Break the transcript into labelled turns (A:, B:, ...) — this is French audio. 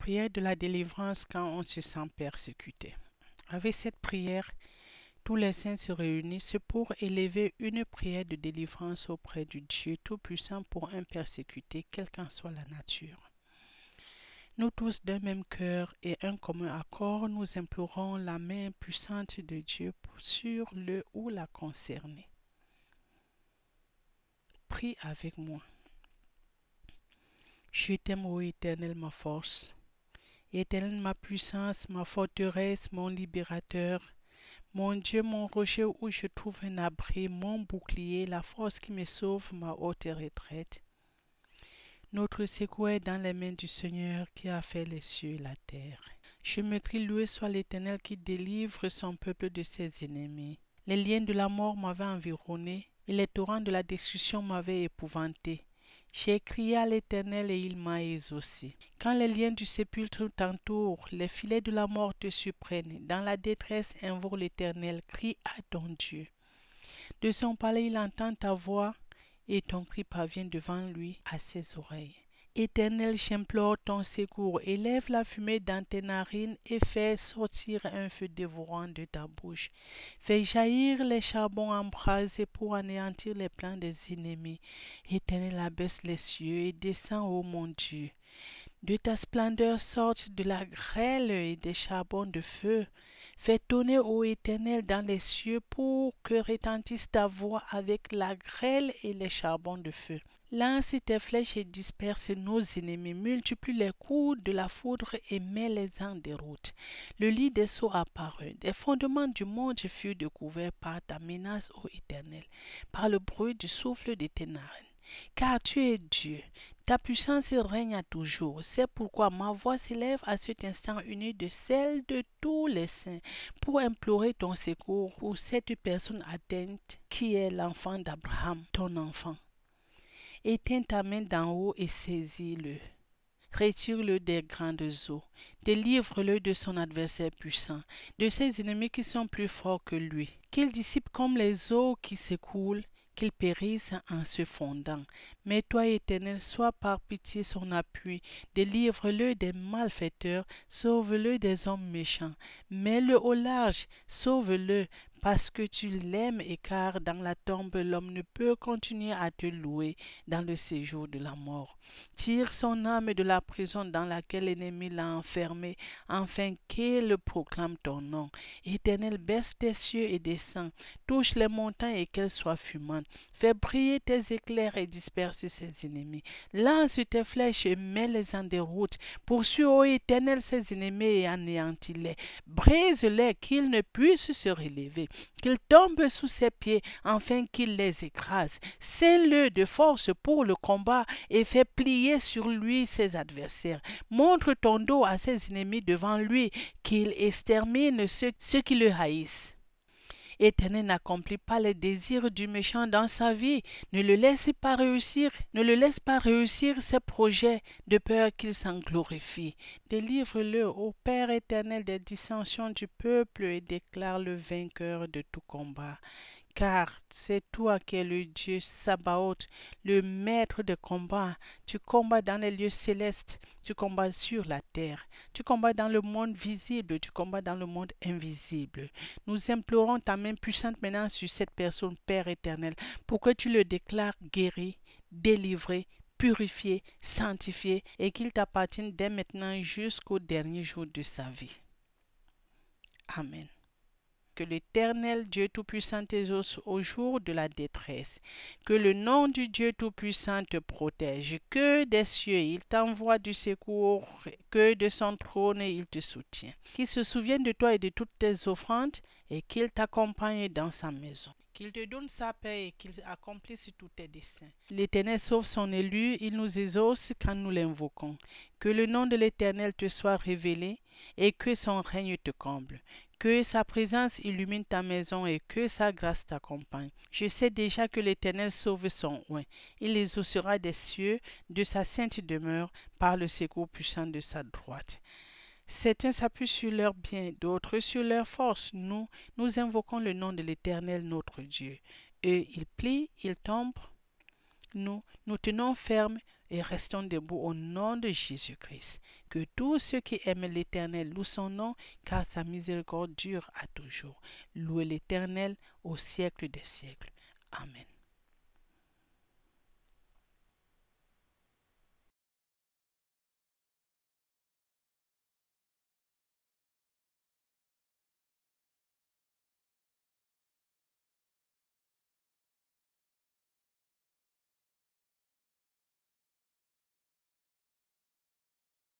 A: prière de la délivrance quand on se sent persécuté. Avec cette prière, tous les saints se réunissent pour élever une prière de délivrance auprès du Dieu Tout-Puissant pour un persécuté, quelle qu'en soit la nature. Nous tous d'un même cœur et un commun accord, nous implorons la main puissante de Dieu sur le ou la concernée. Prie avec moi. Je t'aime, ô Éternel, ma force. Éternel, ma puissance, ma forteresse, mon libérateur. Mon Dieu, mon rocher où je trouve un abri, mon bouclier, la force qui me sauve, ma haute retraite. Notre secours est dans les mains du Seigneur qui a fait les cieux et la terre. Je me crie, loué soit l'Éternel qui délivre son peuple de ses ennemis. Les liens de la mort m'avaient environné et les torrents de la destruction m'avaient épouvanté. J'ai crié à l'Éternel et il m'a exaucé. Quand les liens du sépulcre t'entourent, les filets de la mort te surprennent. Dans la détresse, invoque l'Éternel, crie à ton Dieu. De son palais, il entend ta voix et ton cri parvient devant lui à ses oreilles. Éternel, j'implore ton secours, élève la fumée dans tes narines et fais sortir un feu dévorant de ta bouche. Fais jaillir les charbons embrasés pour anéantir les plans des ennemis. Éternel, abaisse les cieux et descends, ô mon Dieu. De ta splendeur sortent de la grêle et des charbons de feu. Fais tonner, ô Éternel, dans les cieux pour que retentisse ta voix avec la grêle et les charbons de feu. Lance tes flèches et disperse nos ennemis, multiplie les coups de la foudre et mets-les en déroute. Le lit des seaux apparut, des fondements du monde furent découverts par ta menace, ô Éternel, par le bruit du souffle de tes narines. Car tu es Dieu, ta puissance règne à toujours. C'est pourquoi ma voix s'élève à cet instant unie de celle de tous les saints pour implorer ton secours pour cette personne atteinte qui est l'enfant d'Abraham, ton enfant. Éteins ta main d'en haut et saisis-le. Retire-le des grandes eaux. Délivre-le de son adversaire puissant, de ses ennemis qui sont plus forts que lui. Qu'il dissipe comme les eaux qui s'écoulent, qu'il périsse en se fondant. Mais toi, Éternel, sois par pitié son appui. Délivre-le des malfaiteurs, sauve-le des hommes méchants. Mets-le au large, sauve-le, parce que tu l'aimes, et car dans la tombe l'homme ne peut continuer à te louer dans le séjour de la mort. Tire son âme de la prison dans laquelle l'ennemi l'a enfermé, afin qu'il proclame ton nom. Éternel, baisse tes cieux et descends, touche les montagnes et qu'elles soient fumantes. Fais briller tes éclairs et disperse ses ennemis. Lance tes flèches et mets-les en déroute. Poursuis, ô Éternel, ses ennemis et anéantis-les. Brise-les, qu'ils ne puissent se relever, qu'ils tombent sous ses pieds, afin qu'il les écrase. Scelle-le de force pour le combat et fais plier sur lui ses adversaires. Montre ton dos à ses ennemis devant lui, qu'il extermine ceux qui le haïssent. Éternel, n'accomplis pas les désirs du méchant dans sa vie. Ne le laisse pas réussir ses projets de peur qu'il s'en glorifie. Délivre-le, ô Père éternel, des dissensions du peuple et déclare-le vainqueur de tout combat. Car c'est toi qui es le Dieu Sabaoth, le maître de combat. Tu combats dans les lieux célestes, tu combats sur la terre, tu combats dans le monde visible, tu combats dans le monde invisible. Nous implorons ta main puissante maintenant sur cette personne, Père éternel, pour que tu le déclares guéri, délivré, purifié, sanctifié, et qu'il t'appartienne dès maintenant jusqu'au dernier jour de sa vie. Amen. Que l'Éternel Dieu Tout-Puissant t'exauce au jour de la détresse. Que le nom du Dieu Tout-Puissant te protège. Que des cieux il t'envoie du secours. Que de son trône il te soutient. Qu'il se souvienne de toi et de toutes tes offrandes et qu'il t'accompagne dans sa maison. Qu'il te donne sa paix et qu'il accomplisse tous tes desseins. L'Éternel sauve son élu, il nous exauce quand nous l'invoquons. Que le nom de l'Éternel te soit révélé et que son règne te comble. Que sa présence illumine ta maison et que sa grâce t'accompagne. Je sais déjà que l'Éternel sauve son oint. Il les exaucera des cieux de sa sainte demeure par le secours puissant de sa droite. Certains s'appuient sur leurs biens, d'autres sur leur force. Nous invoquons le nom de l'Éternel notre Dieu. Eux, ils plient, ils tombent. Nous tenons ferme, et restons debout au nom de Jésus-Christ. Que tous ceux qui aiment l'Éternel louent son nom, car sa miséricorde dure à toujours. Louez l'Éternel au siècle des siècles. Amen.